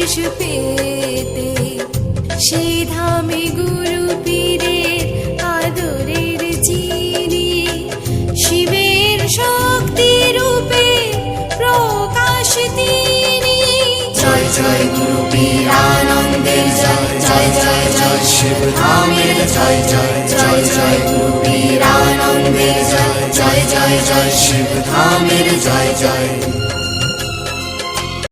আশিস পেতে, সেই ধামে গুরু পীরের আদরের চিনি, শিবের শক্তি রূপে প্রকাশ তিনি। জয় জয় গুরু পীর আনন্দের জয়, জয় জয় জয় শিব ধামের জয়, জয় জয় জয় গুরু পীর আনন্দের জয়, জয় জয় জয় শিব ধামের জয়, জয়।